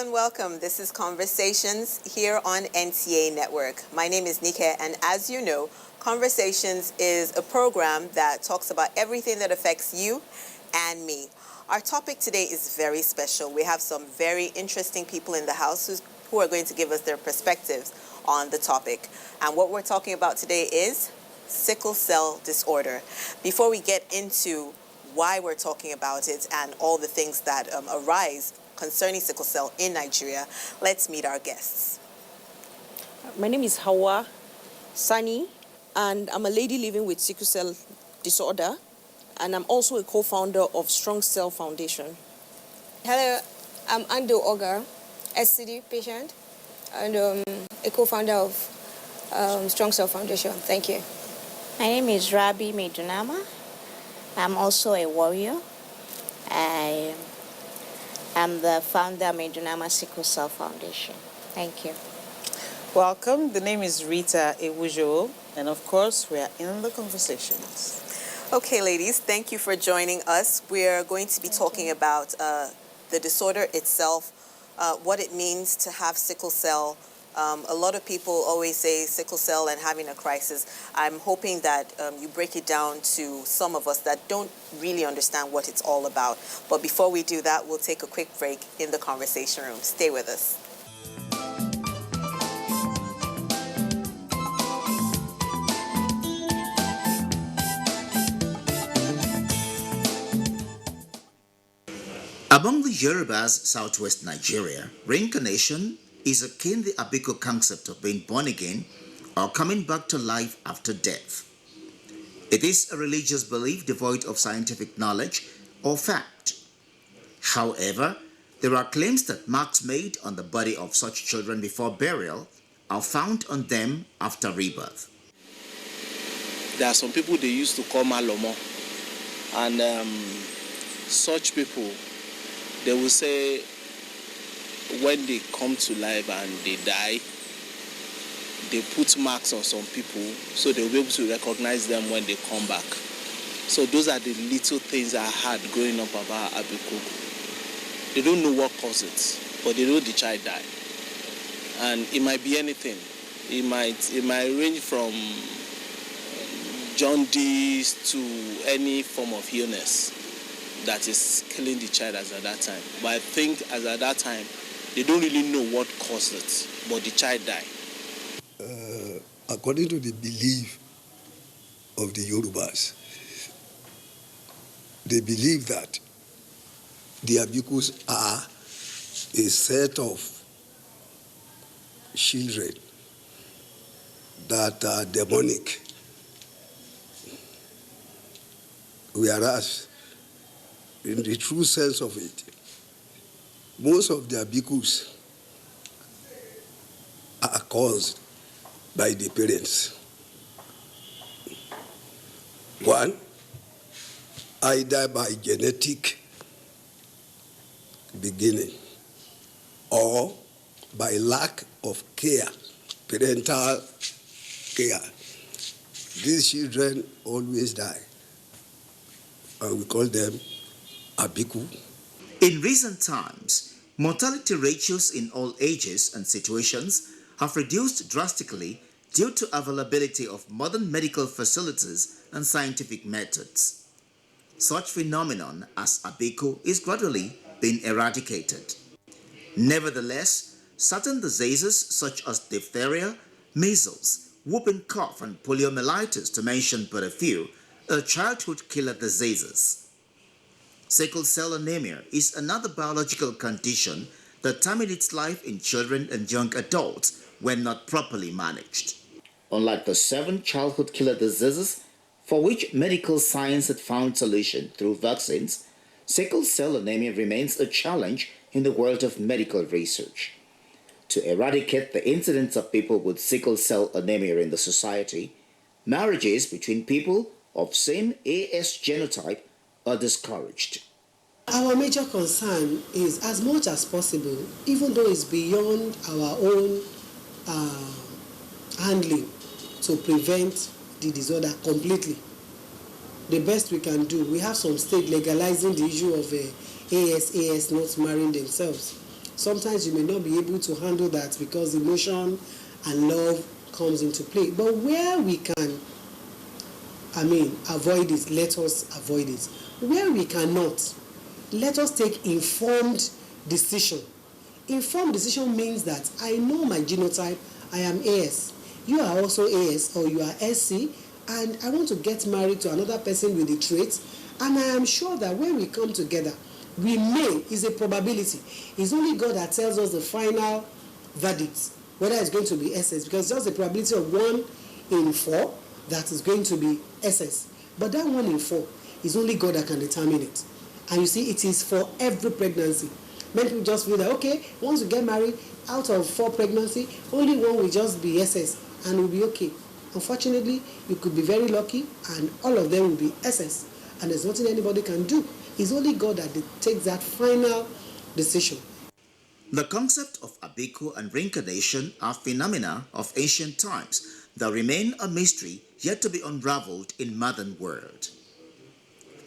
and welcome. This is Conversations here on NTA Network. My name is Nike, and as you know, Conversations is a program that talks about everything that affects you and me. Our topic today is very special. We have some very interesting people in the house who are going to give us their perspectives on the topic. And what we're talking about today is sickle cell disorder. Before we get into why we're talking about it and all the things that arise concerning sickle cell in Nigeria, let's meet our guests. My name is Hawa Sani, and I'm a lady living with sickle cell disorder, and I'm also a co-founder of Strong Cell Foundation. Hello, I'm Ando Ogar, SCD patient, and a co-founder of Strong Cell Foundation. Thank you. My name is Rabi Medunama. I'm also a warrior. I am the founder of Medunama Sickle Cell Foundation. Thank you. Welcome. The name is Rita Abuja, and of course, we are in the conversations. Okay, ladies, thank you for joining us. We're going to be talking about the disorder itself, what it means to have sickle cell. A lot of people always say sickle cell and having a crisis. I'm hoping that you break it down to some of us that don't really understand what it's all about. But before we do that, we'll take a quick break in the conversation room. Stay with us. Among the Yorubas, southwest Nigeria, reincarnation is akin the Abiko concept of being born again or coming back to life after death. It is a religious belief devoid of scientific knowledge or fact. However, there are claims that marks made on the body of such children before burial are found on them after rebirth. There are some people they used to call Malomo, and such people, they will say when they come to life and they die, they put marks on some people so they'll be able to recognize them when they come back. So those are the little things I had growing up about Abiko. They don't know what caused it, but they know the child died. And it might be anything. It might range from jaundice to any form of illness that is killing the child as at that time. But I think as at that time, they don't really know what caused it, but the child died. According to the belief of the Yorubas, they believe that the Abikus are a set of children that are demonic, whereas in the true sense of it, most of the Abikus are caused by the parents. One, either by genetic beginning or by lack of care, parental care. These children always die, and we call them Abiku. In recent times, mortality ratios in all ages and situations have reduced drastically due to availability of modern medical facilities and scientific methods. Such phenomenon as Abiku is gradually being eradicated. Nevertheless, certain diseases such as diphtheria, measles, whooping cough, and poliomyelitis, to mention but a few, are childhood killer diseases. Sickle cell anemia is another biological condition that terminates life in children and young adults when not properly managed. Unlike the 7 childhood killer diseases for which medical science had found solution through vaccines, sickle cell anemia remains a challenge in the world of medical research. To eradicate the incidence of people with sickle cell anemia in the society, marriages between people of same AS genotype are discouraged. Our major concern is, as much as possible, even though it's beyond our own handling, to prevent the disorder completely. The best we can do, we have some states legalizing the issue of AS not marrying themselves. sometimes you may not be able to handle that because emotion and love comes into play. But where we can, avoid it, let us avoid it. Where we cannot, let us take informed decision. Informed decision means that I know my genotype, I am AS. You are also AS or you are SC, and I want to get married to another person with the traits, and I am sure that when we come together, we may, is a probability. It's only God that tells us the final verdict, whether it's going to be SS, because there's a probability of 1 in 4 that is going to be SS. But that 1 in 4 is only God that can determine it. And you see, it is for every pregnancy. Many people just feel that, okay, once you get married, out of 4 pregnancy, only 1 will just be SS and will be okay. Unfortunately, you could be very lucky and all of them will be SS. And there's nothing anybody can do. It's only God that takes that final decision. The concept of Abiko and reincarnation are phenomena of ancient times that remain a mystery yet to be unraveled in modern world.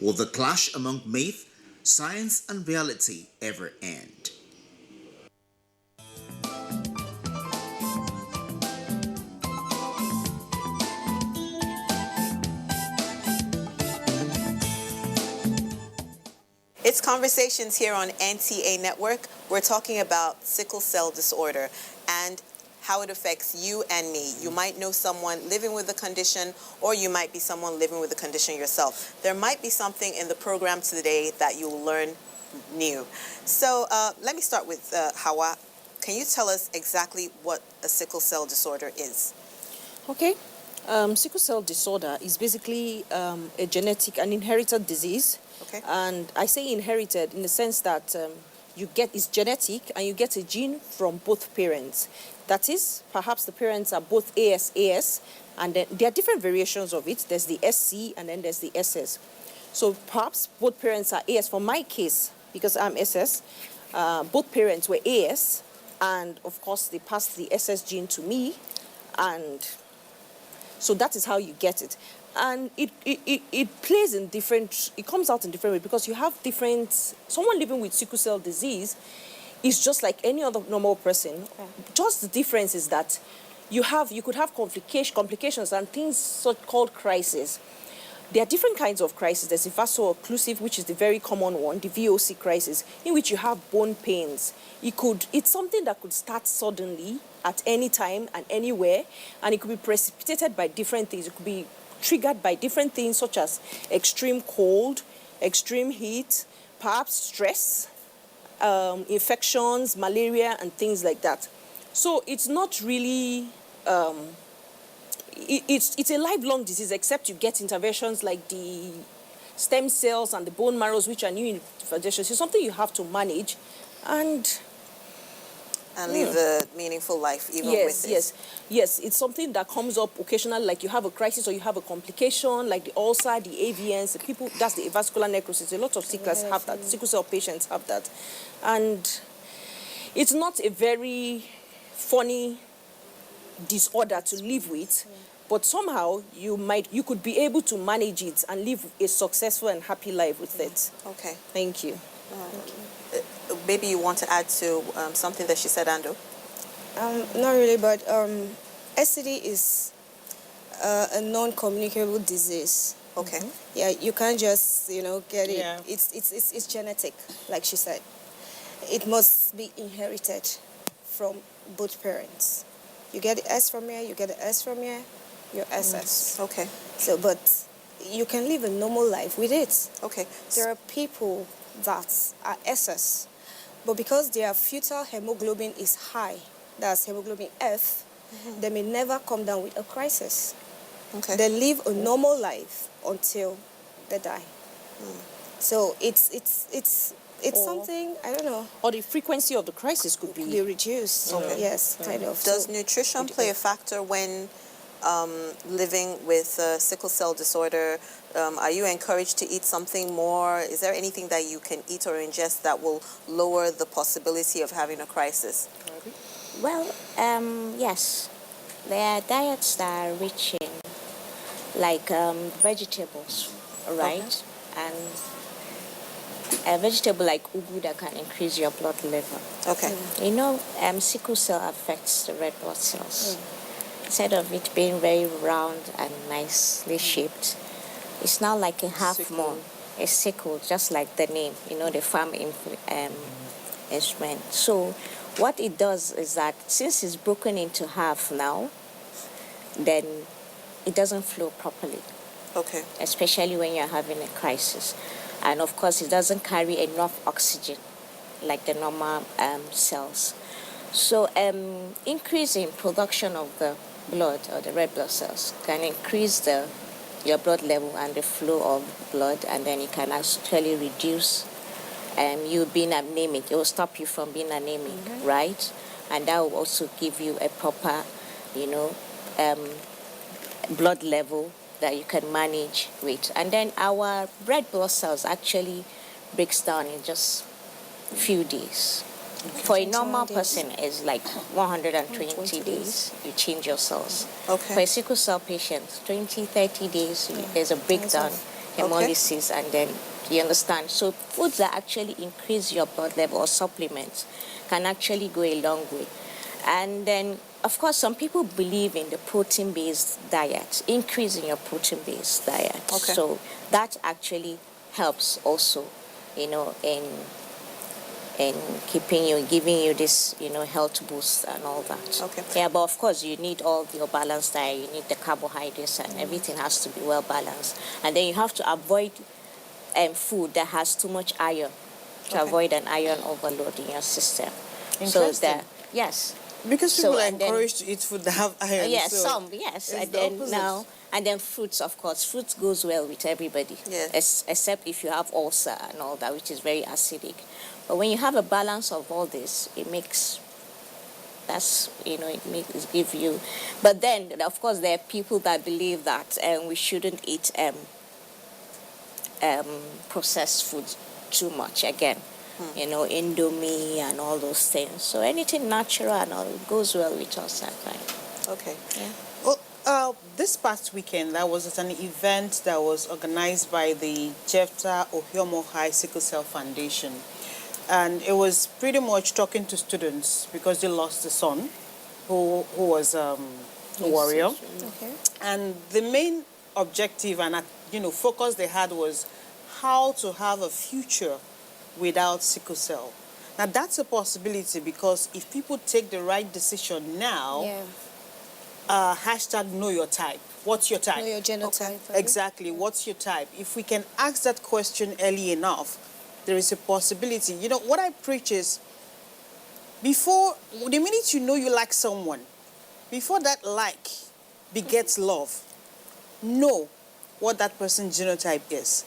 Will the clash among myth, science and reality ever end? It's Conversations here on NTA Network. We're talking about sickle cell disorder and how it affects you and me. You might know someone living with the condition, or you might be someone living with the condition yourself. There might be something in the program today that you'll learn new. So let me start with Hawa. Can you tell us exactly what a sickle cell disorder is? Okay. Sickle cell disorder is basically a genetic, an inherited disease. Okay. And I say inherited in the sense that it's genetic and you get a gene from both parents. That is, perhaps the parents are both AS, and then there are different variations of it. There's the SC and then there's the SS. So perhaps both parents are AS. For my case, because I'm SS, both parents were AS, and of course they passed the SS gene to me, and so that is how you get it. And it plays in different, it comes out in different ways because you have different, someone living with sickle cell disease is just like any other normal person. Just the difference is that you could have complications and things so-called crises. There are different kinds of crises. There's the vaso-occlusive, which is the very common one, the VOC crisis, in which you have bone pains. It's something that could start suddenly at any time and anywhere, and it could be precipitated by different things. It could be triggered by different things such as extreme cold, extreme heat, perhaps stress, infections, malaria, and things like that. So it's not really, it's a lifelong disease, except you get interventions like the stem cells and the bone marrows, which are new interventions. It's something you have to manage and live a meaningful life with it. Yes, it's something that comes up occasionally, like you have a crisis or you have a complication, like the ulcer, the AVNs, that's the avascular necrosis. A lot of sicklers have that, sickle cell patients have that. And it's not a very funny disorder to live with, but somehow you could be able to manage it and live a successful and happy life with it. Okay. Thank you. Maybe you want to add to something that she said, Ando? Not really, but STD is a non-communicable disease. Okay. Yeah, you can't just, get it. Yeah. It's genetic, like she said. It must be inherited from both parents. You get the S from here, you get the S from here, your SS. Okay. So, but you can live a normal life with it. Okay. There are people that are SS, but because their fetal hemoglobin is high, that's hemoglobin F, they may never come down with a crisis. Okay. They live a normal life until they die. So it's something, I don't know. Or the frequency of the crisis could be reduced. Okay. Yes, kind of. Does So nutrition play a factor when living with sickle cell disorder? Are you encouraged to eat something more? Is there anything that you can eat or ingest that will lower the possibility of having a crisis? Well, yes. There are diets that are rich in, like vegetables, right? a vegetable like ugu that can increase your blood level. Okay. You know, sickle cell affects the red blood cells. Instead of it being very round and nicely shaped, it's now like a half moon, a sickle, just like the name, you know, the farm instrument. So what it does is that since it's broken into half now, then it doesn't flow properly. Okay. Especially when you're having a crisis. And of course, it doesn't carry enough oxygen like the normal cells. So increase in production of the blood or the red blood cells can increase your blood level and the flow of blood, and then it can actually reduce you being anemic. It will stop you from being anemic, right? And that will also give you a proper, you know, blood level that you can manage with. And then our red blood cells actually breaks down in just a few days. For a normal person, it's like 120 days, you change your cells. Okay. For a sickle cell patient, 20, 30 days, there's a breakdown, hemolysis, and then, you understand? So foods that actually increase your blood level or supplements can actually go a long way. And then, of course, some people believe in the protein-based diet, increase in your protein-based diet. Okay. So that actually helps also, you know, in keeping you, giving you this, you know, health boost and all that. Okay. Yeah, but of course you need all your balanced diet. You need the carbohydrates, and everything has to be well balanced. And then you have to avoid food that has too much iron to avoid an iron overload in your system. So that, yes. Because people are and then- encouraged to eat food that have iron. Yes, so some, yes. it's And the then opposite. now, and then fruits, of course. Fruits goes well with everybody. Yes. Except if you have ulcer and all that, which is very acidic. But when you have a balance of all this, it makes, that's, you know, it give you. But then, of course, there are people that believe that we shouldn't eat processed foods too much again. You know, Indomie and all those things. So anything natural and all, it goes well with us, I find. Okay. Yeah. Well, this past weekend, there was an event that was organized by the Jephthah Ohiomo High Sickle Cell Foundation. And it was pretty much talking to students because they lost a son who was a warrior. Okay. And the main objective and, you know, focus they had was how to have a future without sickle cell. Now, that's a possibility because if people take the right decision now, hashtag know your type. What's your type? Know your genotype. Exactly. What's your type? If we can ask that question early enough, there is a possibility. You know, what I preach is before, the minute you know you like someone, before that like begets love, know what that person's genotype is.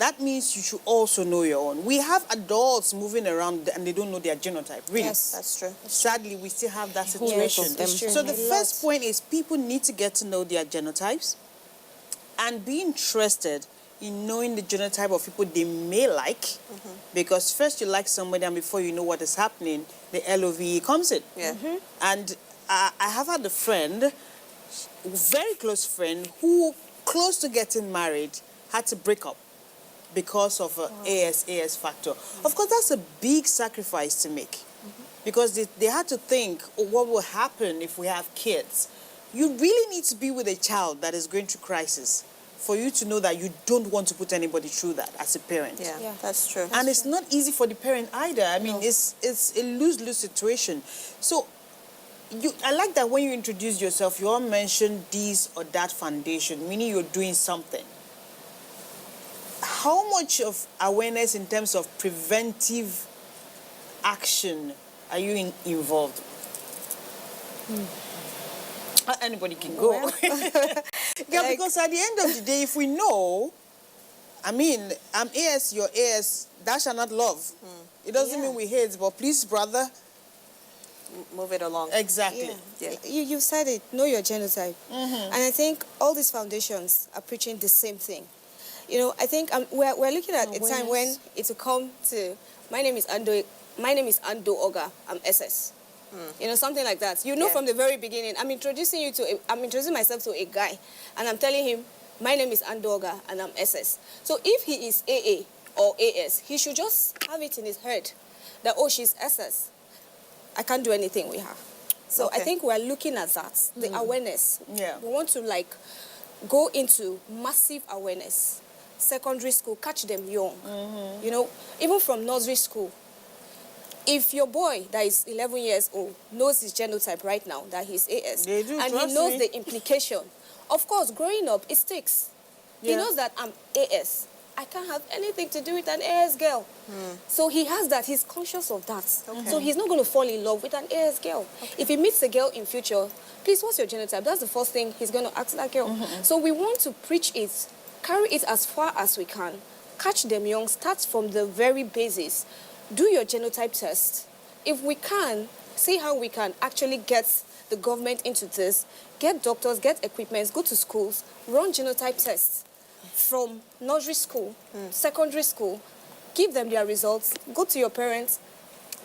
That means you should also know your own. We have adults moving around and they don't know their genotype. Really. Yes, That's true. Sadly, we still have that situation. That's true. So the A first lot. point is people need to get to know their genotypes and be interested in knowing the genotype of people they may like, because first you like somebody and before you know what is happening, the LOVE comes in. Yeah. And I have had a friend, very close friend, who close to getting married had to break up because of AS factor. Of course, that's a big sacrifice to make because they had to think, what will happen if we have kids? You really need to be with a child that is going through crisis for you to know that you don't want to put anybody through that as a parent. Yeah, that's true. And it's not easy for the parent either. I mean, it's a lose-lose situation. So I like that when you introduce yourself, you all mention this or that foundation, meaning you're doing something. How much of awareness in terms of preventive action are you involved? Anybody can go. Yeah, because at the end of the day, if we know, I mean, I'm AS, you're AS, thou shalt not love. It doesn't mean we hate, but please, brother. Move it along. Exactly. Yeah. You said it, know your genotype. And I think all these foundations are preaching the same thing. You know, I think we're looking at a time when it will come to, my name is Ando Oga, I'm SS. You know, something like that. You know, from the very beginning, I'm introducing myself to a guy, and I'm telling him, my name is Ando Oga, and I'm SS. So if he is AA, or AS, he should just have it in his head that, oh, she's SS. I can't do anything with her. So I think we're looking at that, the awareness. Yeah. We want to like go into massive awareness. Secondary school, catch them young. You know, even from nursery school. If your boy that is 11 years old knows his genotype right now, that he's AS, They do, and he trust knows me. the implication, of course, growing up, it sticks. He Yeah. knows that I'm AS. I can't have anything to do with an AS girl. So he has that. He's conscious of that. So he's not going to fall in love with an AS girl. If he meets a girl in future, please, what's your genotype? That's the first thing he's going to ask that girl. So we want to preach it, carry it as far as we can, catch them young, start from the very basis. Do your genotype test. If we can, see how we can actually get the government into this, get doctors, get equipment, go to schools, run genotype tests from nursery school, secondary school, give them their results, go to your parents,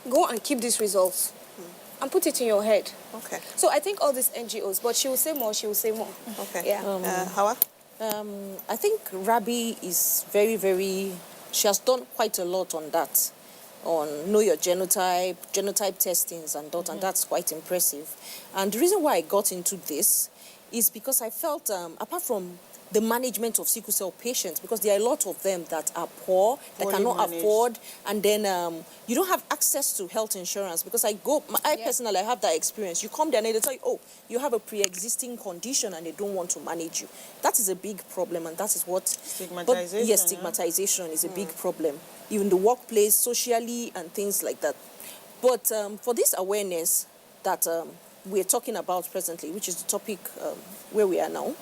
go and keep these results and put it in your head. Okay. So I think all these NGOs, but she will say more, she will say more. Okay. Yeah. Hawa? I think Rabi is very, very, she has done quite a lot on that, on know your genotype, genotype testings and that, and that's quite impressive. And the reason why I got into this is because I felt, apart from the management of sickle cell patients, because there are a lot of them that are poor, that Poorly cannot managed. afford, and then you don't have access to health insurance. Because I personally have that experience. You come there and they tell you, oh, you have a pre-existing condition and they don't want to manage you. That is a big problem, and that is what... Stigmatization, Yes, stigmatization is a big problem. Even the workplace, socially, and things like that. But for this awareness that we're talking about presently, which is the topic where we are now,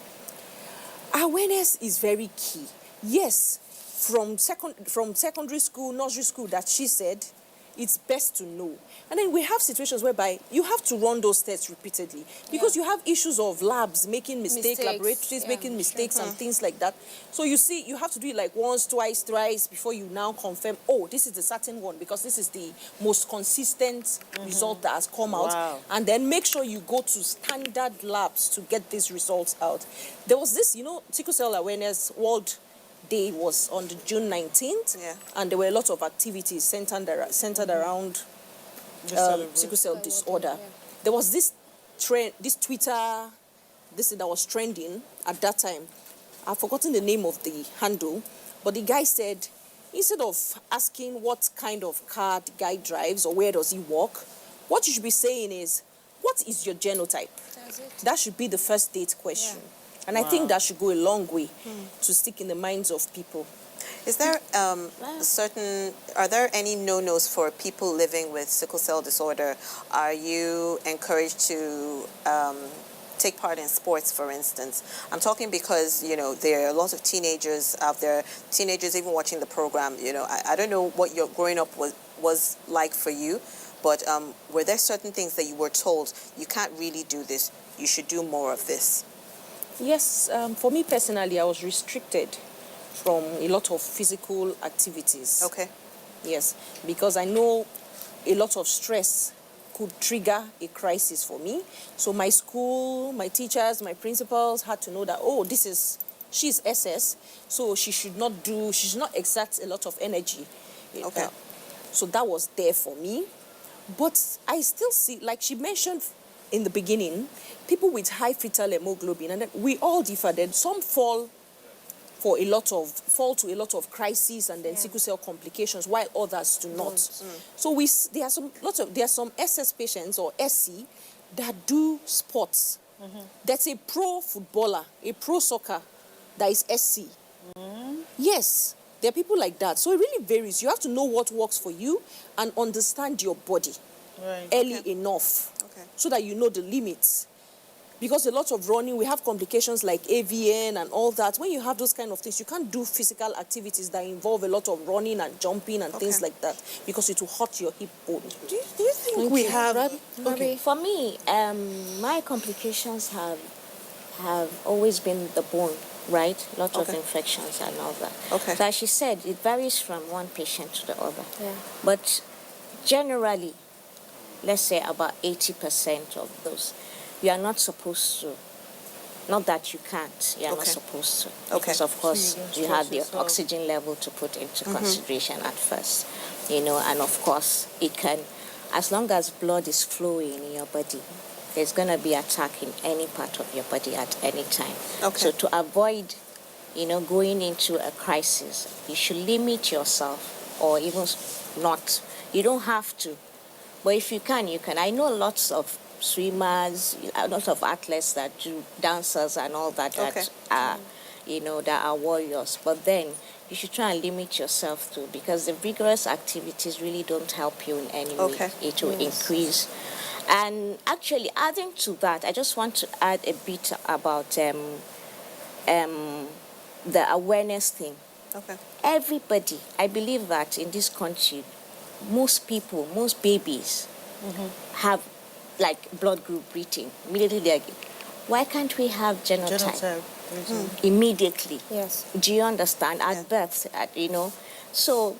awareness is very key. Yes, from secondary school, nursery school, that she said, it's best to know. And then we have situations whereby you have to run those tests repeatedly because you have issues of labs making mistakes, laboratories making mistakes and things like that. So you see, you have to do it like once, twice, thrice before you now confirm, oh, this is the certain one because this is the most consistent result that has come out. Wow. And then make sure you go to standard labs to get these results out. There was this, Sickle Cell Awareness World Day was on the June 19th, and there were a lot of activities centered around sickle cell disorder. There was this trend, this Twitter, this thing that was trending at that time. I've forgotten the name of the handle, but the guy said, instead of asking what kind of car the guy drives or where does he work, what you should be saying is, what is your genotype? That should be the first date question. And I think that should go a long way to stick in the minds of people. Is there are there any no-nos for people living with sickle cell disorder? Are you encouraged to take part in sports, for instance? I'm talking because, there are a lot of teenagers out there, teenagers even watching the program, I don't know what your growing up was like for you, but were there certain things that you were told, you can't really do this, you should do more of this? Yes, for me personally, I was restricted from a lot of physical activities. Okay. Yes, because I know a lot of stress could trigger a crisis for me. So my school, my teachers, my principals had to know that, oh, she's SS, so she should not exert a lot of energy. Okay. So that was there for me. But I still see, like she mentioned in the beginning, people with high fetal hemoglobin, and then we all differ. Then some fall to a lot of crises and then sickle cell complications, while others do not. So there are some SS patients or SC that do sports. That's a pro footballer, a pro soccer that is SC. Yes, there are people like that. So it really varies. You have to know what works for you and understand your body early enough so that you know the limits. Because a lot of running, we have complications like AVN and all that. When you have those kind of things, you can't do physical activities that involve a lot of running and jumping and things like that because it will hurt your hip bone. Do you think we have... For me, my complications have always been the bone, right? A lot of infections and all that. Okay. So as she said, it varies from one patient to the other. Yeah. But generally, let's say about 80% of those, you are not supposed to Not that you can't, you're not Okay. supposed to. Okay. Because of course So you don't you have stress the yourself. oxygen level to put into consideration at first, you know, and of course it can, as long as blood is flowing in your body, there's going to be attack in any part of your body at any time. Okay. So to avoid, you know, going into a crisis, you should limit yourself, or even not. You don't have to, but if you can, you can. I know lots of swimmers, a lot of athletes that do, dancers and all that, Okay. that are, you know, that are warriors. But then you should try and limit yourself too, because the vigorous activities really don't help you in any way. Okay. It will increase. And actually, adding to that, I just want to add a bit about the awareness thing. Okay. Everybody, I believe that in this country, most people, most babies have like blood group reading. Immediately they're like, why can't we have genotype? Immediately. Yes. Do you understand? At Yeah. birth, you know. So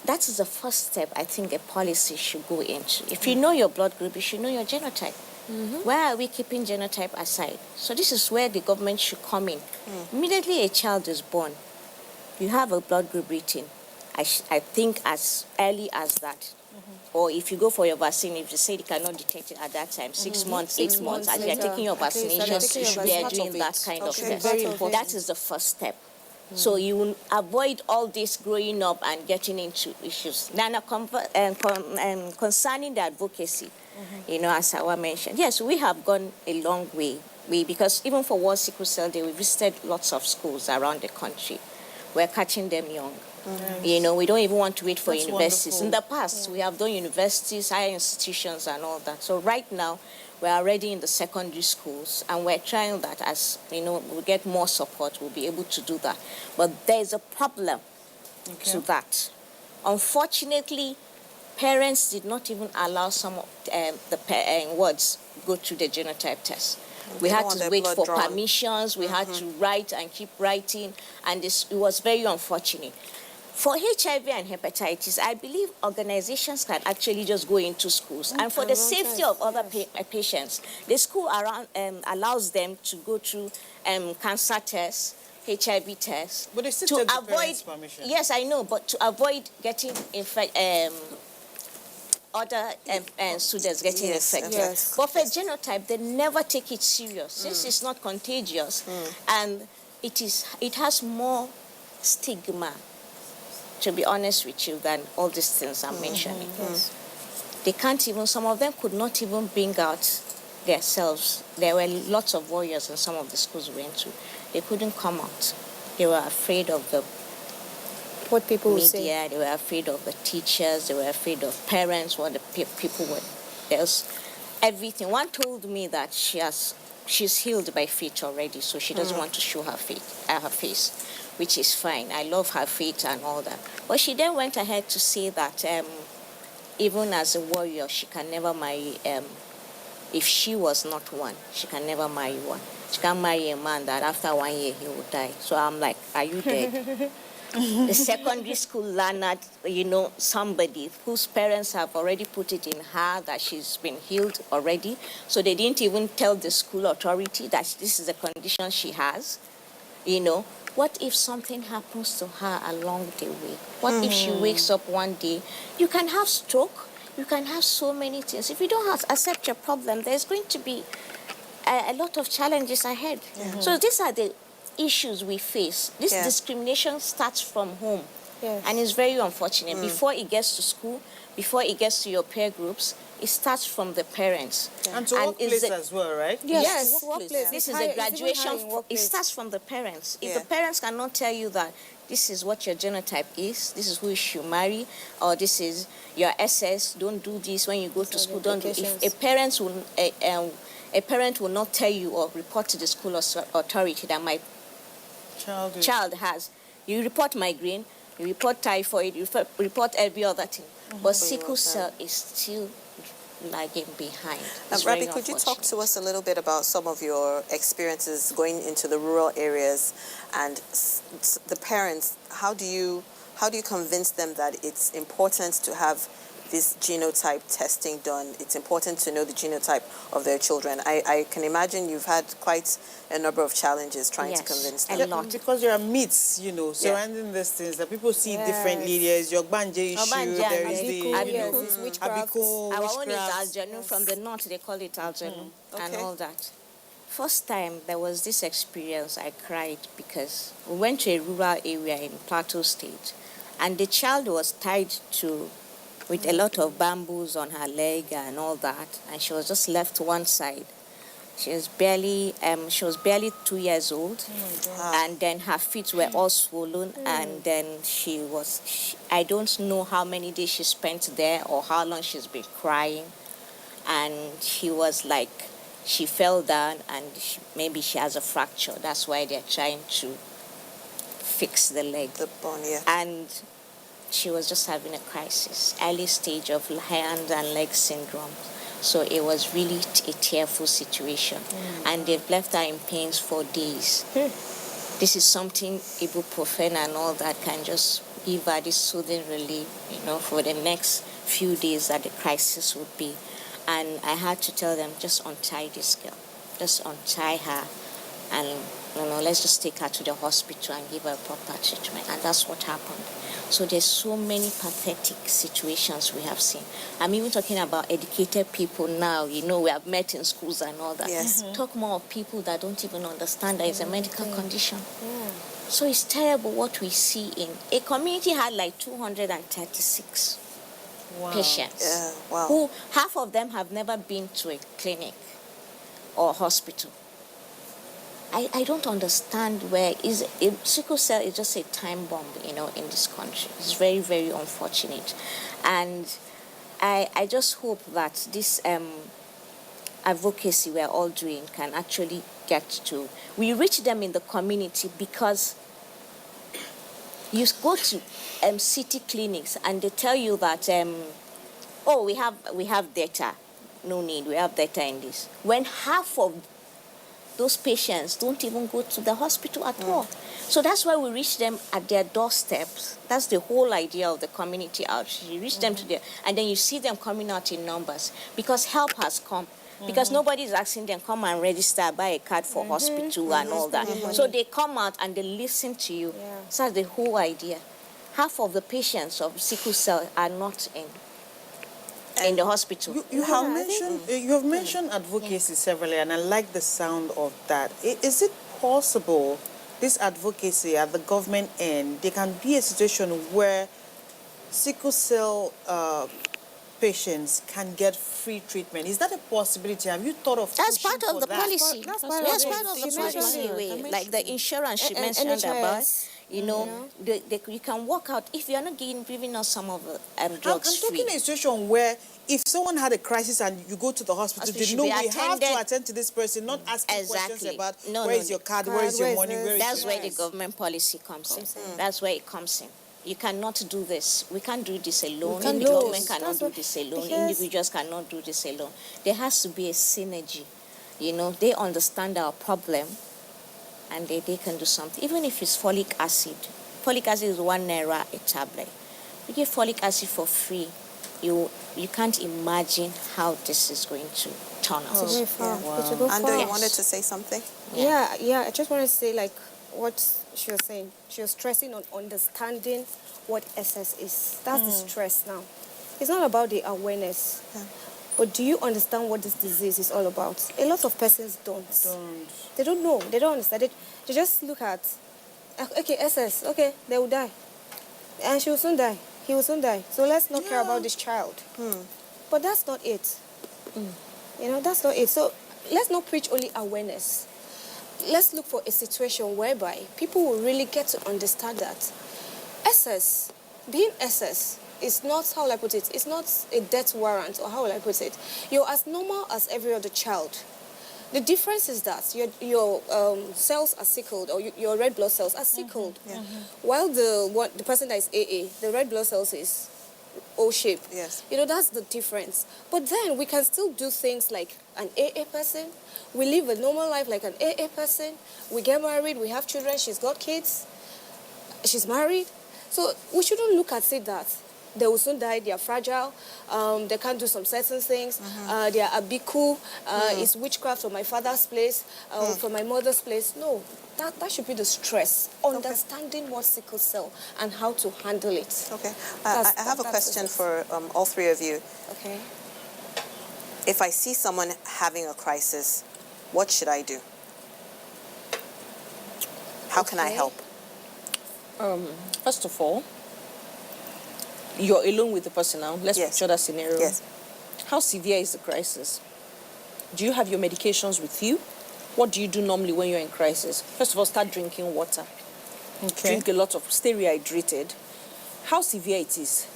that is the first step I think a policy should go into. If you know your blood group, you should know your genotype. Why are we keeping genotype aside? So this is where the government should come in. Immediately a child is born, you have a blood group written. I think as early as that. Or if you go for your vaccine, if you say you cannot detect it at that time, 6 months, 8 months, as you're later, taking your at least vaccination, you're taking your they're vaccine. doing that kind of Okay. test. Very important. That is the first step. So you will avoid all this growing up and getting into issues. Now, concerning the advocacy, you know, as I mentioned, yes, we have gone a long way. Because even for World Sickle Cell Day, we visited lots of schools around the country. We're catching them young. You know, we don't even want to wait for That's universities. wonderful. In the past, we have done universities, higher institutions, and all that. So right now, we're already in the secondary schools, and we're trying that as, you know, we get more support, we'll be able to do that. But there's a problem to that. Unfortunately, parents did not even allow some of the words go through the genotype test. We They don't had want to their wait blood for drawn. permissions. We had to write and keep writing, and it was very unfortunate. For HIV and hepatitis, I believe organizations can actually just go into schools, and for the safety of other patients, the school around allows them to go through cancer tests, HIV tests, But they still to take the avoid. parents' permission. Yes, I know, but to avoid getting other students getting Yes, infected. yes. But for genotype, they never take it serious since it's not contagious, and it has more stigma, to be honest with you, than all these things I'm mentioning. They can't even, some of them could not even bring out themselves. There were lots of warriors in some of the schools we went to. They couldn't come out. They were afraid of the What people will say. media, they were afraid of the teachers, they were afraid of parents, what the people were. There's everything. One told me that she's healed by faith already, so she doesn't want to show her face, which is fine. I love her faith and all that. But she then went ahead to say that even as a warrior, she can never marry, if she was not one, she can never marry one. She can't marry a man that after 1 year he will die. So I'm like, are you dead? The secondary school learner, you know, somebody whose parents have already put it in her that she's been healed already. So they didn't even tell the school authority that this is a condition she has. You know, what if something happens to her along the way? What if she wakes up one day? You can have stroke. You can have so many things. If you don't accept your problem, there's going to be a lot of challenges ahead. So these are the issues we face. This discrimination starts from home. Yes. And it's very unfortunate. Before it gets to school, before it gets to your peer groups, it starts from the parents. And to workplace as well, right? Yes, workplace. This is It's a high- it's even graduation. higher in It workplace. starts from the parents. If Yeah. the parents cannot tell you that this is what your genotype is, this is who you should marry, or this is your SS, don't do this when you go to school. Don't do. If implications. a parent will not tell you or report to the school authority that my child has, you report migraine, you report typhoid, you report every other thing. But sickle cell is still lagging behind. It's very Rabi, could you talk to unfortunate. us a little bit about some of your experiences going into the rural areas and the parents? How do you convince them that it's important to have this genotype testing done, it's important to know the genotype of their children. I can imagine you've had quite a number of challenges trying to convince them. A lot. Because there are myths, surrounding these things that people see differently. There's your Banje issue, there is the Abiku, Our own is witchcraft. Aljanu. From the north, they call it Aljanu and all that. First time there was this experience, I cried because we went to a rural area in Plateau State, and the child was tied with a lot of bamboos on her leg and all that, and she was just left to one side. She was barely 2 years old, and then her feet were all swollen, and then I don't know how many days she spent there or how long she's been crying, and she was like, she fell down and maybe she has a fracture. That's why they're trying to fix the leg. The bone, yeah. And she was just having a crisis, early stage of hand and leg syndrome. So it was really a tearful situation. And they've left her in pains for days. This is something ibuprofen and all that can just give her this soothing relief, for the next few days that the crisis would be. And I had to tell them, just untie this girl. Just untie her and, let's just take her to the hospital and give her proper treatment. And that's what happened. So there's so many pathetic situations we have seen. I'm even talking about educated people now, we have met in schools and all that. Yes. Talk more of people that don't even understand that it's a medical condition. So it's terrible what we see in a community had like 236 patients. Wow. Who half of them have never been to a clinic or hospital. I don't understand sickle cell is just a time bomb, in this country. It's very, very unfortunate. And I just hope that this advocacy we're all doing can actually we reach them in the community, because you go to city clinics and they tell you that, we have data. No need, we have data in this. When half of those patients don't even go to the hospital at all. So that's why we reach them at their doorsteps. That's the whole idea of the community outreach. You reach them to there, and then you see them coming out in numbers, because help has come. Because nobody is asking them, come and register, buy a card for hospital and all that. So they come out and they listen to you. So that's the whole idea. Half of the patients of sickle cell are not in the hospital. You have mentioned advocacy severally, and I like the sound of that. Is it possible this advocacy at the government end, there can be a situation where sickle cell patients can get free treatment? Is that a possibility? Have you thought of That's part of the that? policy. That's part of the policy. Like the insurance she mentioned about. You can walk out if you're not giving us some of the drugs I'm talking free. a situation where if someone had a crisis and you go to the hospital, they know we have to attend to this person, not asking questions about where is your card, where is your money, where is That's where the government policy comes in. That's where it comes in. You cannot do this. We can't do this alone. The government cannot do this alone. Individuals cannot do this alone. There has to be a synergy. They understand our problem, and they can do something. Even if it's folic acid. Folic acid is 1 naira a tablet. We give folic acid for free. You can't imagine how this is going to turn out. It's very far. Ando, you wanted to say something? Yeah. I just wanted to say, like, what she was saying. She was stressing on understanding what SS is. That's the stress now. It's not about the awareness. But do you understand what this disease is all about? A lot of persons don't. They don't know. They don't understand it. They just look at, okay, SS, okay, they will die. And she will soon die. He will soon die. So let's not care about this child. But that's not it. That's not it. So let's not preach only awareness. Let's look for a situation whereby people will really get to understand that SS, being SS, is not, how will I put it, it's not a death warrant, or how will I put it? You're as normal as every other child. The difference is that your cells are sickled, or your red blood cells are sickled. While the person that is AA, the red blood cells is O-shape. Yes. That's the difference. But then we can still do things like an AA person. We live a normal life like an AA person. We get married, we have children, she's got kids, she's married. So we shouldn't look at it that they will soon die, they are fragile, they can't do some certain things, they are abiku, it's witchcraft from my father's place, from my mother's place. No, that should be the stress. Understanding what sickle cell and how to handle it. Okay. I have a question for all three of you. Okay. If I see someone having a crisis, what should I do? How can I help? First of all, you're alone with the person now. Let's picture that scenario. Yes. How severe is the crisis? Do you have your medications with you? What do you do normally when you're in crisis? First of all, start drinking water. Okay. Drink a lot of, stay rehydrated. How severe it is.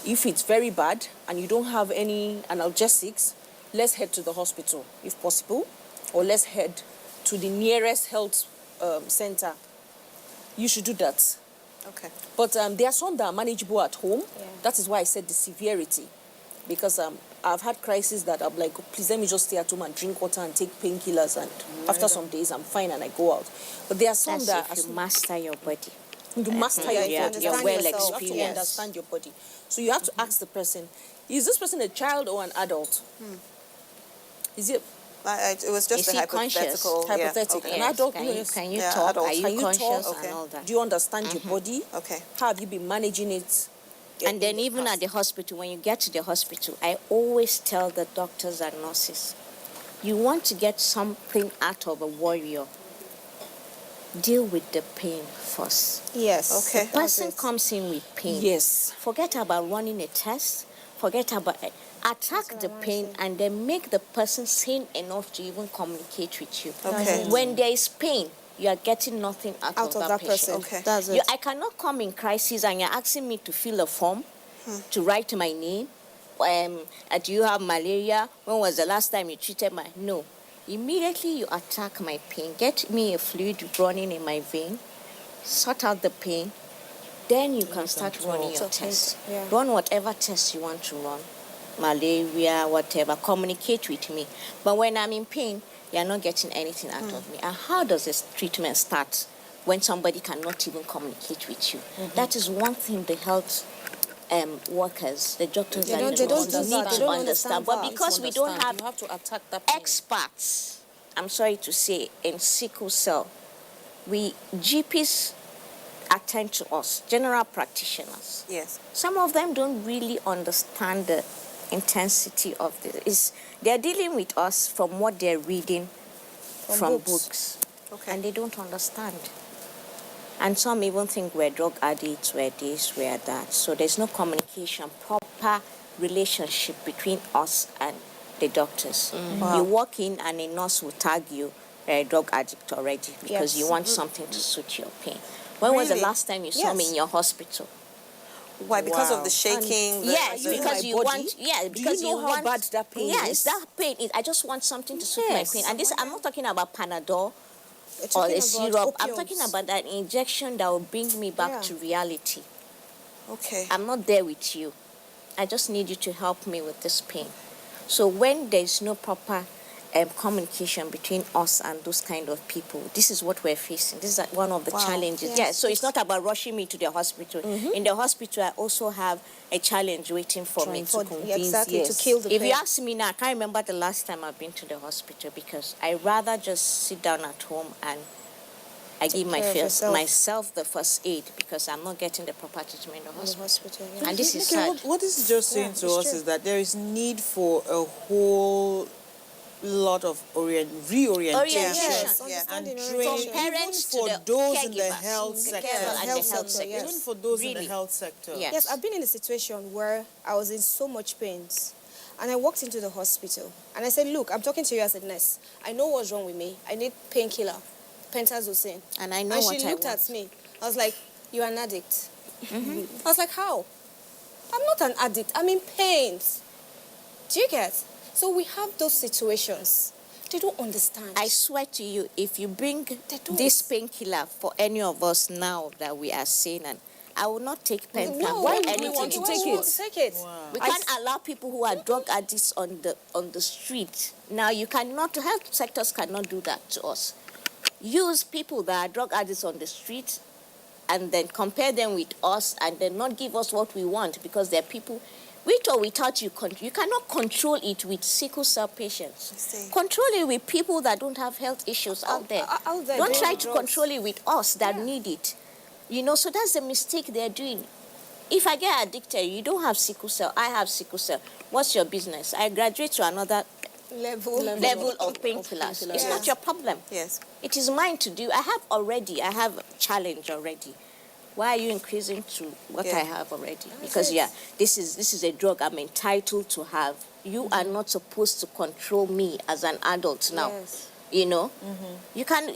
If it's very bad and you don't have any analgesics, let's head to the hospital if possible, or let's head to the nearest health center. You should do that. Okay. But there are some that are manageable at home. Yeah. That is why I said the severity. Because I've had crises that I'm like, please let me just stay at home and drink water and take painkillers, and after some days I'm fine and I go out. But there are some that if you master your body. You master your body. You're well experienced. You have to Yes. understand your body. So you have to ask the person, is this person a child or an adult? Is it? It was just Is a he conscious? hypothetical. Hypothetical. Yeah. An Okay. adult, Can you, can you Yeah, talk? adults. Are you Can you conscious talk? Okay. and all that? Do you understand your body? Okay. How have you been managing it? And then even at the hospital, when you get to the hospital, I always tell the doctors and nurses, you want to get something out of a warrior, deal with the pain first. Yes. Okay. The person comes in with pain. Yes. Forget about running a test. Forget about it. Attack the pain and then make the person sane enough to even communicate with you. Okay. When there is pain, you are getting nothing out of that person. patient. Okay. That's it. I cannot come in crisis and you're asking me to fill a form to write my name. Do you have malaria? When was the last time you treated my... No. Immediately you attack my pain. Get me a fluid running in my vein. Sort out the pain. Then you can start running your tests. Yeah. Run whatever tests you want to run. Malaria, whatever. Communicate with me. But when I'm in pain, you're not getting anything out of me. And how does this treatment start when somebody cannot even communicate with you? That is one thing the health workers, the doctors They and don't- the they don't nurses need understand. to They don't understand. understand But that. because we don't have You have to attack that pain. experts, I'm sorry to say, in sickle cell, GPs attend to us, general practitioners. Yes. Some of them don't really understand the intensity of this. They're dealing with us from what they're reading from books. Okay. And they don't understand. And some even think we're drug addicts, we're this, we're that. So there's no communication, proper relationship between us and the doctors. Wow. You walk in and a nurse will tag you, you're a drug addict already because Yes. you want something to suit your pain. When was the Really? last time you saw me Yes. in your hospital? Why? Because of Wow. the shaking? Yes, the- because my you body? want. Yeah, because you know how want, bad that pain yes, is? that pain is. I just want something to suit my Yes. pain, and this I'm not talking about Panadol We're or talking a about syrup. I'm opioids. talking about an injection that will bring me back Yeah. to reality. Okay. I'm not there with you. I just need you to help me with this pain. So when there's no proper communication between us and those kind of people, this is what we're facing. This is one of the Wow. challenges. Yes. Yeah, so it's not about rushing me to the hospital. In the hospital, I also have a challenge waiting for me. Trying to convince, Exactly, yes. to kill the If pain. you ask me now, I can't remember the last time I've been to the hospital because I rather just sit down at home and I give care of yourself. myself the first aid because I'm not getting the proper treatment in the In the hospital. hospital, yeah. And this is Okay, sad. what this is just saying to it's us true. is that there is need for a whole lot of reorientation. Orientation. Yes, Yeah. understanding And orientation. training, From parents even to for the those in the caregivers, health the sector. caregivers and the Health health sector, sector. yes. Even for those in the Really. health sector. Yes. Yes, I've been in a situation where I was in so much pain, and I walked into the hospital, and I said, look, I'm talking to you as a nurse. I know what's wrong with me. I need painkiller, pentazocine. And I know And what she I looked want. at me. I was like, you're an addict. I was like, how? I'm not an addict. I'm in pain. Do you get? So we have those situations. They don't understand. I swear to you, if you bring don't. this painkiller for any of us now that we are sane, and I will not take pen No, for why would we anything. want to Why take would it? Take it. Wow. We can't allow people who are drug addicts on the street. Now you cannot. Health sectors cannot do that to us. Use people that are drug addicts on the street and then compare them with us and then not give us what we want, because there are people, with or without you cannot control it with sickle cell patients. Control it with people that don't have health issues out there. Don't try to control it with us that need it. So that's the mistake they're doing. If I get addicted, you don't have sickle cell, I have sickle cell. What's your business? I graduate to another level of painkillers. It's not your problem. Yes. It is mine to do. I have a challenge already. Why are you increasing to what I have already? Because this is a drug I'm entitled to have. You are not supposed to control me as an adult now. Yes.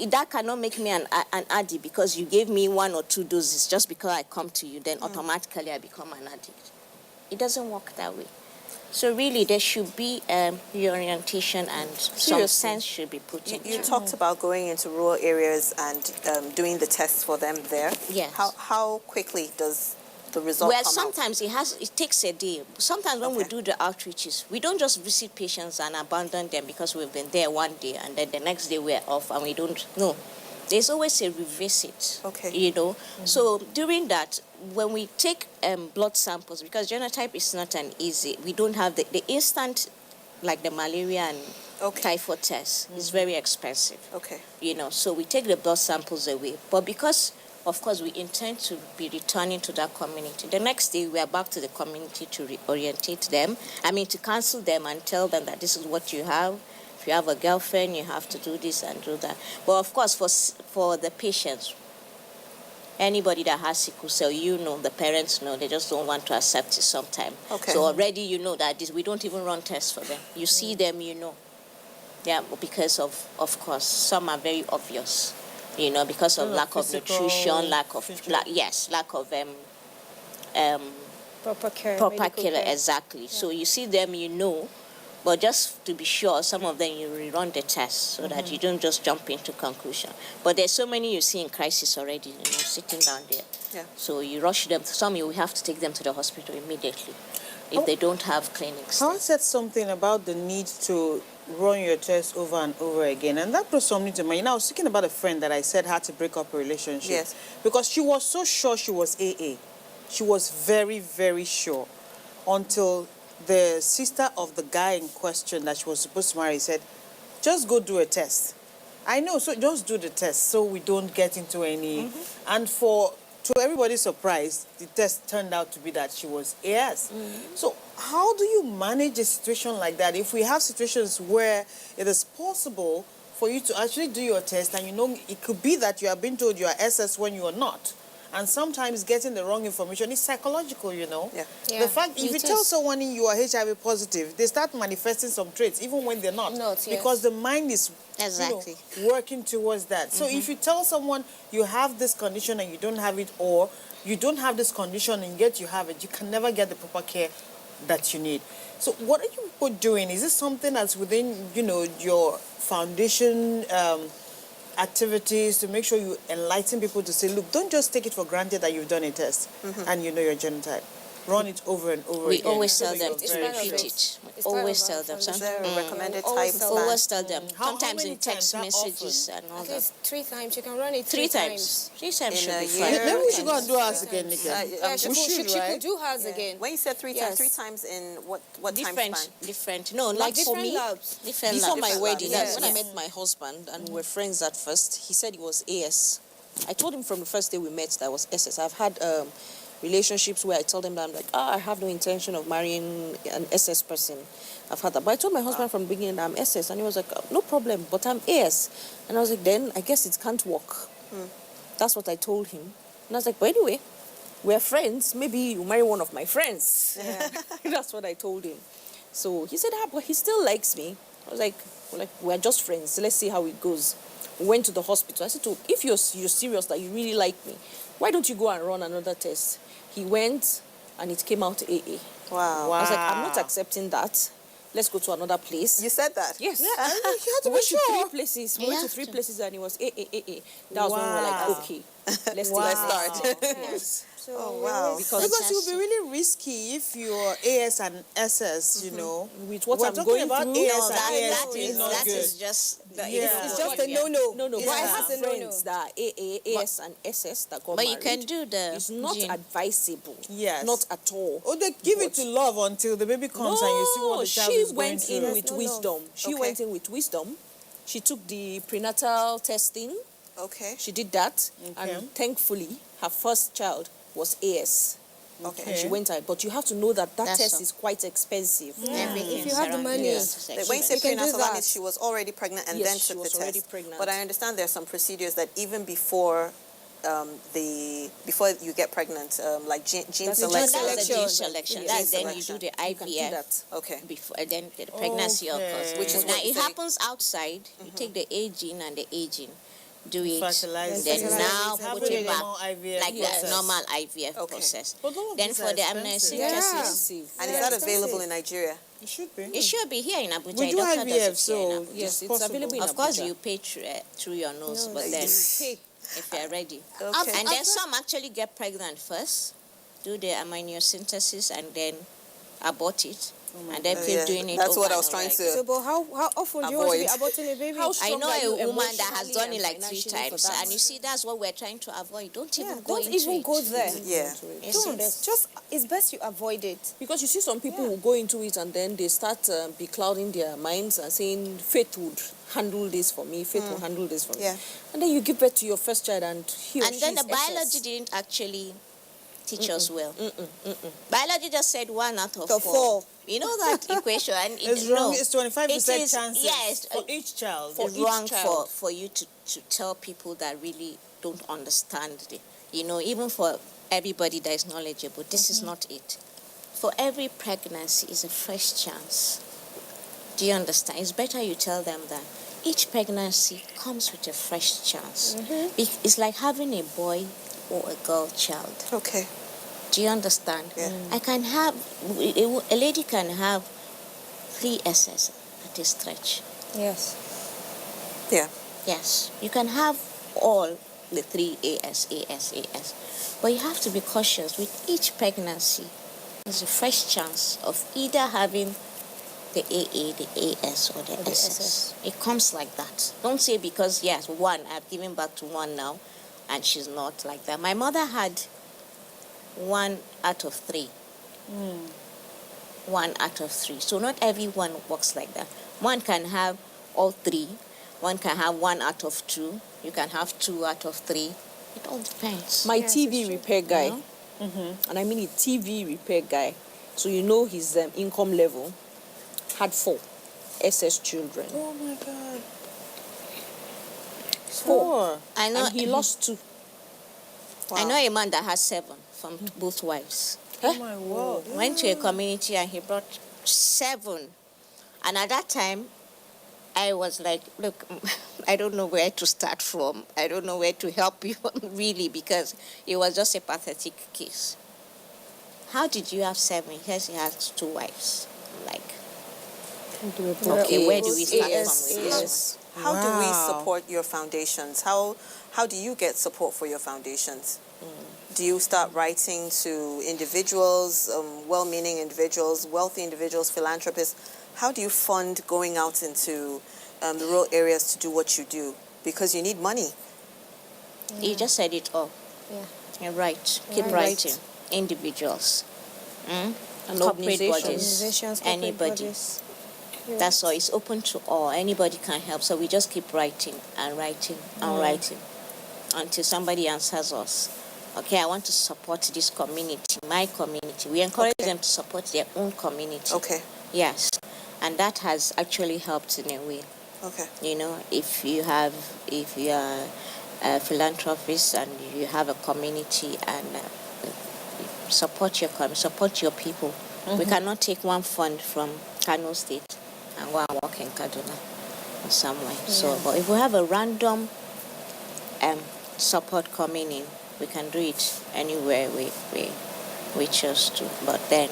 That cannot make me an addict because you gave me 1 or 2 doses just because I come to you, then automatically I become an addict. It doesn't work that way. So really, there should be reorientation and some sense should be put into it. You talked about going into rural areas and doing the tests for them there. Yes. How quickly does the result come sometimes out? it takes a day. Sometimes when we do the outreaches, we don't just visit patients and abandon them because we've been there one day and then the next day we're off and we don't. No. There's always a revisit. Okay. So during that, when we take blood samples, because genotype is not an easy, we don't have the instant, like the malaria and typhoid test. It's very expensive. Okay. So we take the blood samples away. But because, of course, we intend to be returning to that community, the next day we are back to the community to reorientate them. To counsel them and tell them that this is what you have. If you have a girlfriend, you have to do this and do that. But of course, for the patients, anybody that has sickle cell, the parents know, they just don't want to accept it sometimes. Okay. So already that we don't even run tests for them. You see them, Yeah, because of course, some are very obvious, because of lack of nutrition, lack of Proper care. Proper care, exactly. Yeah. So you see them, but just to be sure, some of them you rerun the test so that you don't just jump into conclusion. But there's so many you see in crisis already, sitting down there. Yeah. So you rush them. Some you have to take them to the hospital immediately if they don't have clinics. Hans said something about the need to run your test over and over again, and that brought something to mind. I was thinking about a friend that I said had to break up a relationship. Yes. Because she was so sure she was AA. She was very, very sure until the sister of the guy in question that she was supposed to marry said, just go do a test. I know, so just do the test so we don't get into any... And to everybody's surprise, the test turned out to be that she was AS. So how do you manage a situation like that? If we have situations where it is possible for you to actually do your test and it could be that you are being told you are SS when you are not. And sometimes getting the wrong information is psychological, Yeah. The fact, if you tell someone you are HIV positive, they start manifesting some traits, even when they're not. Because the mind is working towards that. So if you tell someone you have this condition and you don't have it, or you don't have this condition and yet you have it, you can never get the proper care that you need. So what are you people doing? Is this something that's within, your foundation activities to make sure you enlighten people to say, look, don't just take it for granted that you've done a test and you know your genotype. Run it over and over again. We always tell them to repeat it. Always tell them. Is there a recommended time span? Always tell them. How Sometimes many in text times? How messages and all At that. least 3 times. You can run it 3 times. 3 times In should a be year? fine. Maybe we should go and do ours again, Nika. She right? could do hers again. When you said 3 times, Yes. 3 times in what time Different, span? different. No, Like like for different me, labs. different Before labs. my wedding, Yes. when I met my husband and we were friends at first, he said he was AS. I told him from the first day we met that I was SS. I've had relationships where I told him that I'm like, I have no intention of marrying an SS person. I've had that. But I told my husband from the beginning that I'm SS, and he was like, no problem, but I'm AS. And I was like, then I guess it can't work. That's what I told him. And I was like, but anyway, we're friends. Maybe you marry one of my friends. Yeah. That's what I told him. So he said, but he still likes me. I was like, we're just friends. So let's see how it goes. We went to the hospital. I said to him, if you're serious that you really like me, why don't you go and run another test? He went and it came out AA. Wow. I was like, I'm not accepting that. Let's go to another place. You said that? Yes. Yeah, you had to We be went to sure. 3 places. We You went to have 3 to. places and it was AA. That was when we were like, okay. Let's start. Yes. So Oh, we wow. always- Because it would be really risky if you're AS and SS, you know. With what We're I'm talking going about through, AS that, and AS that being is not that good. is just Yeah. It's just a no-no. No, but I Yeah. have It's a no-no. friends that are AA, AS, and SS that got But married. you can do the It's not gene. advisable. Yes. Not at all. Oh, they give it But- to love until the baby comes and you see what the child she is going went through. in There's with no love. wisdom. She Okay. went in with wisdom. She took the prenatal testing. Okay. She did that, Okay. and thankfully, her first child was AS. Okay. And she went out. But you have to know that That's test all. is quite expensive. Everything If you have the surrounding money, it is When you say You can do prenatal, that that. means she was already pregnant and Yes, then she took was the already test. pregnant. But I understand there's some procedures that even before before you get pregnant, like gene That's selection. That's the selection. gene selection. Yes. That's then Gene you do selection. the You can do IVF. that. Okay. Before then the pregnancy occurs. Okay. Which is now what you it say- happens outside. You take the A gene and the A gene, do it, Fertilize then it. now Have put a it back normal IVF like process. the normal IVF Okay. process. But all of Then these for are the amniotic expensive. Yeah. tests, And is Yeah, that expensive. available in Nigeria? It should be. it should be here in Abuja. We do Doctor does IVF, it here in so Abuja. Yes, it's possible. available in Of course, Abuja. you pay through your nose, but then if you're ready. Okay. And then some actually get pregnant first, do the amniocentesis, and then abort it, and then keep Yeah, doing it that's over what I and was trying over to- again. So, but how often do you want to be Avoid. aborting a baby? How I strong know are you a woman that has emotionally done it and like 3 financially for times, that? and you see that's what we're trying to avoid. Don't even go Don't into even it. go there. Yeah. It's- Don't. Just it's best you avoid it. Because you see some people who go into it and then they start beclouding their minds and saying, faith would handle this for me, faith will handle this for me. Yeah. And then you give birth to your first child and he or And then she the is biology SS. didn't actually teach us well. Biology just said 1 out of The 4. four. You know that equation? And It's no, wrong. It's 25% it is- chances yes, for each child. for it's each wrong child. for you to tell people that really don't understand it. You know, even for everybody that is knowledgeable, this is not it. For every pregnancy is a fresh chance. Do you understand? It's better you tell them that each pregnancy comes with a fresh chance. It's like having a boy or a girl child. Okay. Do you understand? Yeah. I can have, a lady can have 3 SS at a stretch. Yes. Yeah. Yes, you can have all the 3 AS. But you have to be cautious with each pregnancy. There's a fresh chance of either having the AA, the AS, or the SS. It comes like that. Don't say because, yes, I've given birth to 1 now, and she's not like that. My mother had 1 out of 3. 1 out of 3. So not everyone works like that. One can have all 3. One can have 1 out of 2. You can have 2 out of 3. It all depends. My Yes, TV it's true. repair guy, You know? and I mean a TV repair guy, so you know his income level, had 4 SS children. Oh my God. 4. I know. And he lost 2. I know a man that has 7 from both wives. Oh my word. Went to a community and he brought 7. And at that time, I was like, look, I don't know where to start from. I don't know where to help you, really, because it was just a pathetic case. How did you have 7? He says he has 2 wives. I'm like, okay, where do we start from with this one? How do we Wow. support your foundations? How do you get support for your foundations? Do you start writing to individuals, well-meaning individuals, wealthy individuals, philanthropists? How do you fund going out into the rural areas to do what you do? Because you need money. You just said it all. Yeah. You're right. Keep Right. writing. Individuals. And Corporate organizations. bodies. Organizations, corporate Anybody. bodies. That's all. It's open to all. Anybody can help. So we just keep writing and writing and writing until somebody answers us. Okay, I want to support this community, my community. We encourage them to support their own community. Okay. Yes. And that has actually helped in a way. Okay. You know, if you are a philanthropist and you have a community and support your people. We cannot take one fund from Kano State and go and work in Kaduna or somewhere. So, but if we have a random support coming in, we can do it anywhere we choose to. But then,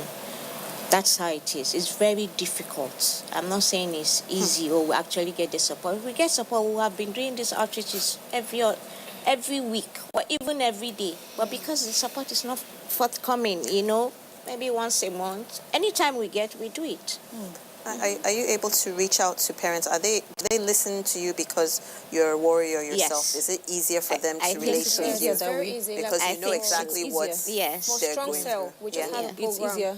that's how it is. It's very difficult. I'm not saying it's easy or we actually get the support. If we get support, we have been doing these outreaches every week or even every day. But because the support is not forthcoming, maybe once a month, anytime we get, we do it. Are you able to reach out to parents? Do they listen to you because you're a warrior yourself? Yes. Is it easier for them I to think relate so. with you? It's very easy. Because Like, you know exactly it's what easier. Yes. for they're Strong going Cell, through. we just had a It's program. easier.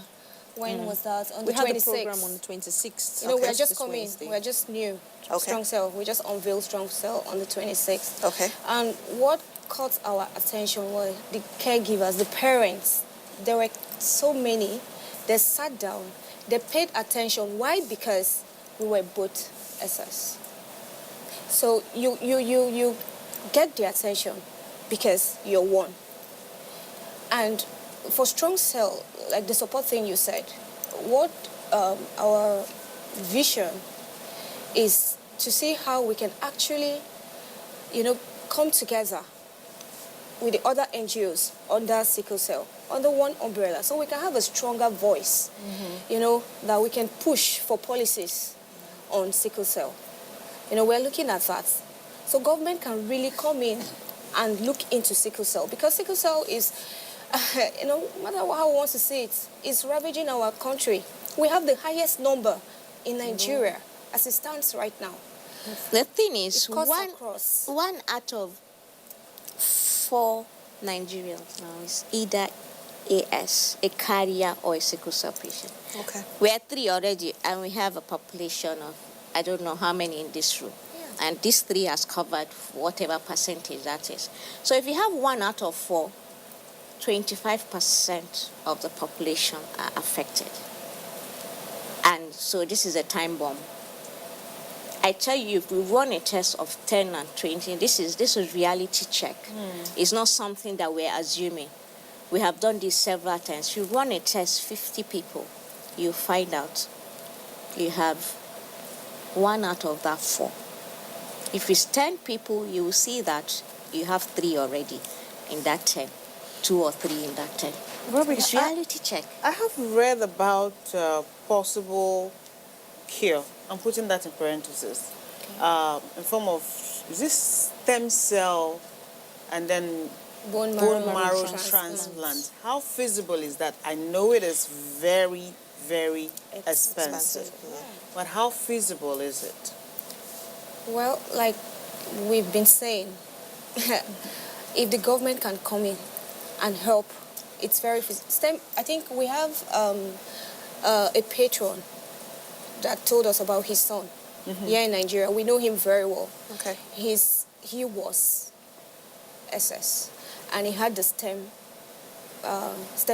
When was that? On We the had the 26th. program on the 26th. You know, we're This just coming. Wednesday. We're just new. Okay. Strong Cell. We just unveiled Strong Cell on the 26th. Okay. And what caught our attention was the caregivers, the parents. There were so many. They sat down. They paid attention. Why? Because we were both SS. So you get the attention because you're one. And for Strong Cell, like the support thing you said, what our vision is to see how we can actually, come together with the other NGOs under Sickle Cell, under one umbrella, so we can have a stronger voice, that we can push for policies on Sickle Cell. We're looking at that. So government can really come in and look into Sickle Cell, because Sickle Cell is, no matter how we want to say it, it's ravaging our country. We have the highest number in Nigeria as it stands right now. The thing is, It cuts across. one out of 4 Nigerians now is either AS, a carrier, or a sickle cell patient. Okay. We are 3 already, and we have a population of, I don't know how many in this room. Yeah. And these 3 has covered whatever percentage that is. So if you have 1 out of 4, 25% of the population are affected. And so this is a time bomb. I tell you, if we run a test of 10 and 20, this is reality check. It's not something that we're assuming. We have done this several times. You run a test, 50 people, you find out you have 1 out of that 4. If it's 10 people, you will see that you have 3 already in that 10, 2 or 3 in that 10. It's reality check. I have read about possible cure. I'm putting that in parentheses. In form of, is this stem cell and then Bone marrow transplant? How feasible is that? I know it is very, very expensive. Yeah. But how feasible is it? Well, like we've been saying, if the government can come in and help, it's very feasible. I think we have a patron that told us about his son here in Nigeria. We know him very well. Okay. He was SS, and he had the stem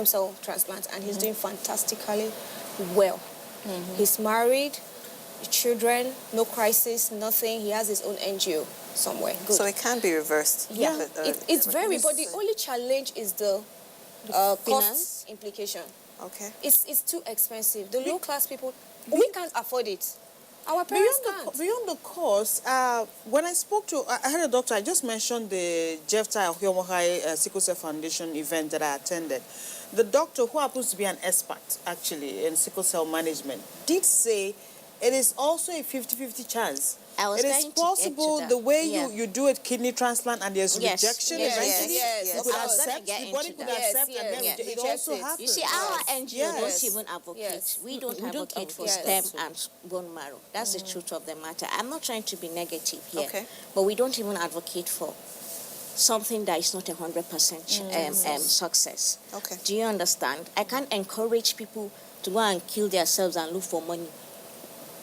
cell transplant, and he's doing fantastically well. He's married, children, no crisis, nothing. He has his own NGO somewhere. Good. So it can be reversed. Yeah, But, it's very. But the only challenge is the finance cost implication. Okay. It's too expensive. The low class people, we can't afford it. Our parents can't. Beyond the cost, when I spoke to, I had a doctor, I just mentioned the Jefta Hyomohai Sickle Cell Foundation event that I attended. The doctor, who happens to be an expert, actually, in sickle cell management, did say it is also a 50-50 chance. It is possible the way you do a kidney transplant and there's rejection eventually. Yes. You could accept, the body could accept, and then it also happens. You see, our NGO don't even advocate. Yes. We don't advocate for Yes. stem and bone marrow. That's the truth of the matter. I'm not trying to be negative here, Okay. but we don't even advocate for something that is not 100% success. Okay. Do you understand? I can't encourage people to go and kill themselves and look for money.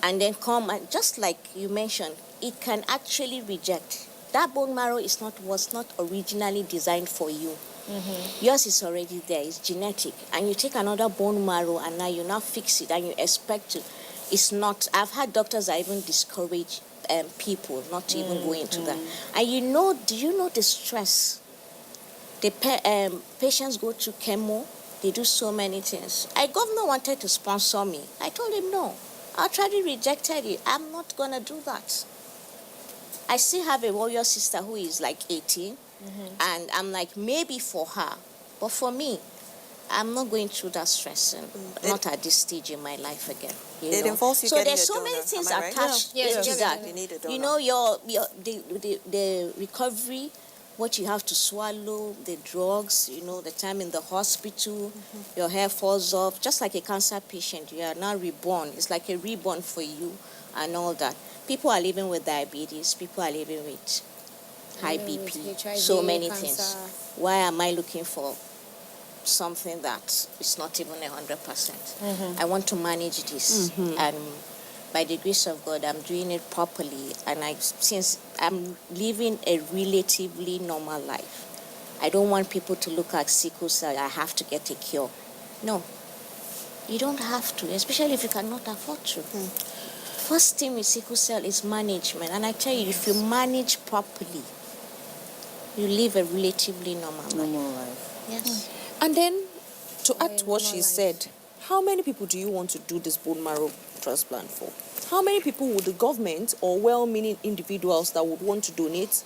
And then come and, just like you mentioned, it can actually reject. That bone marrow was not originally designed for you. Yours is already there, it's genetic. And you take another bone marrow and now you now fix it and you expect to. It's not. I've had doctors that even discourage people not to even go into that. And do you know the stress? The patients go to chemo, they do so many things. Governor wanted to sponsor me. I told him no. I actually rejected it. I'm not going to do that. I still have a warrior sister who is like 18, and I'm like, maybe for her. But for me, I'm not going through that stress, not at this stage in my life again. It involves you so getting there's a so donor. many things Am I right? attached Yeah. to that. You need a donor. You know, the recovery what you have to swallow, the drugs, the time in the hospital, your hair falls off, just like a cancer patient. You are now reborn. It's like a reborn for you and all that. People are living with diabetes. People are living with high BP, HIV, so many cancer. things. Why am I looking for something that is not even 100%? I want to manage this, and by the grace of God, I'm doing it properly. And since I'm living a relatively normal life, I don't want people to look at sickle cell, I have to get a cure. No, you don't have to, especially if you cannot afford to. First thing with sickle cell is management. And I tell you, if you manage properly, you live a relatively normal life. Yes. And then, to add to what she said, how many people do you want to do this bone marrow transplant for? How many people would the government or well-meaning individuals that would want to donate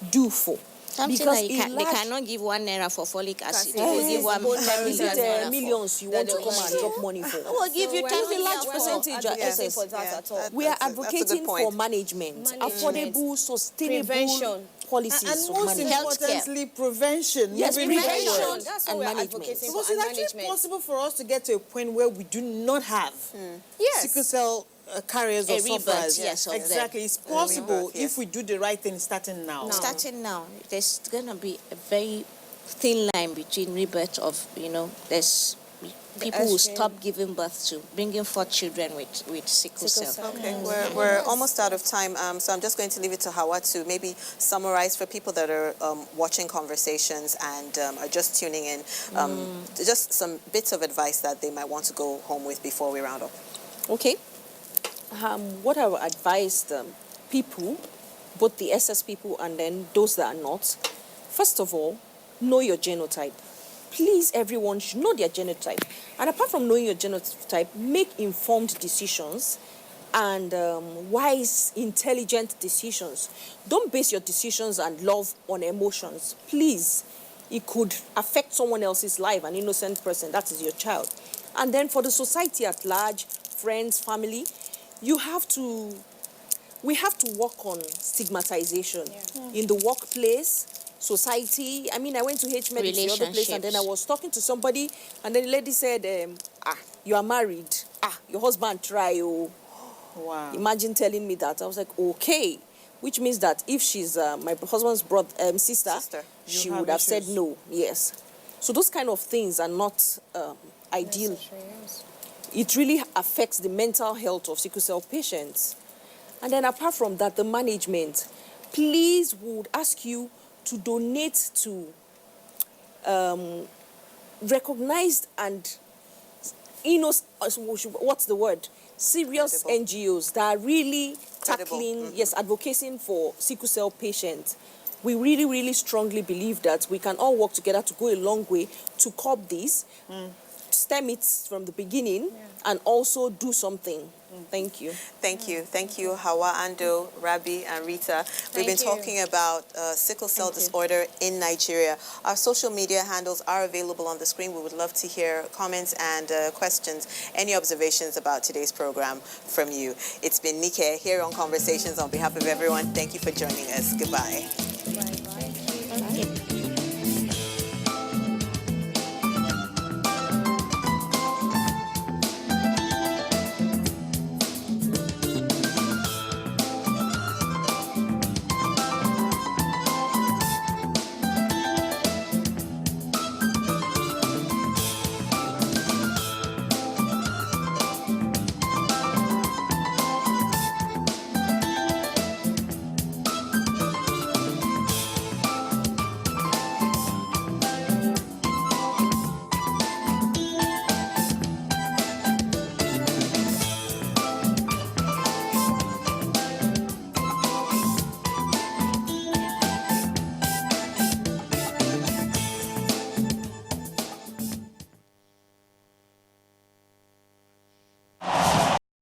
do for? Something Because like they cannot give 1 naira for folic acid. They Yes, will give 1 is it million millions you want to come and drop money for? We'll give you 10 a million large for percentage of advocating SS. for that at all. We are That's a good advocating point. for management, affordable, sustainable Prevention. policies And of most management. importantly, prevention. Yes, Moving prevention. forward. That's And what we're management. advocating Because for, it's and actually management. possible for us to get to a point where we do not have Yes. sickle cell carriers or A rebirth, sufferers. yes, of them. Exactly. It's possible rebirth, yes. if we do the right thing starting now. Starting now, there's going to be a very thin line between rebirth of, there's people will extreme. stop giving birth to, bringing forth children with sickle cell. Okay, we're almost out of time, so I'm just going to leave it to Hawa to maybe summarize for people that are watching Conversations and are just tuning in, just some bits of advice that they might want to go home with before we round up. Okay. What I would advise people, both the SS people and then those that are not, first of all, know your genotype. Please, everyone should know their genotype. And apart from knowing your genotype, make informed decisions and wise, intelligent decisions. Don't base your decisions and love on emotions. Please, it could affect someone else's life, an innocent person, that is your child. And then for the society at large, friends, family, we have to work on stigmatization in the workplace, society. I mean, I went to H Medics the other place and then I was talking to somebody and then the lady said, you are married. Your husband try. Oh. Wow. Imagine telling me that. I was like, okay. Which means that if she's my husband's sister, she would have said no. Yes. So those kind of things are not ideal. It really affects the mental health of sickle cell patients. And then apart from that, the management, please would ask you to donate to recognized and serious NGOs that are really tackling, advocating for sickle cell patients. We really, really strongly believe that we can all work together to go a long way to curb this, stem it from the beginning, and also do something. Thank you. Thank you. Thank you, Hawa, Ando, Rabi, and Rita. We've been talking about sickle cell disorder in Nigeria. Our social media handles are available on the screen. We would love to hear comments and questions, any observations about today's program from you. It's been Nike here on Conversations. On behalf of everyone, thank you for joining us. Goodbye. Bye.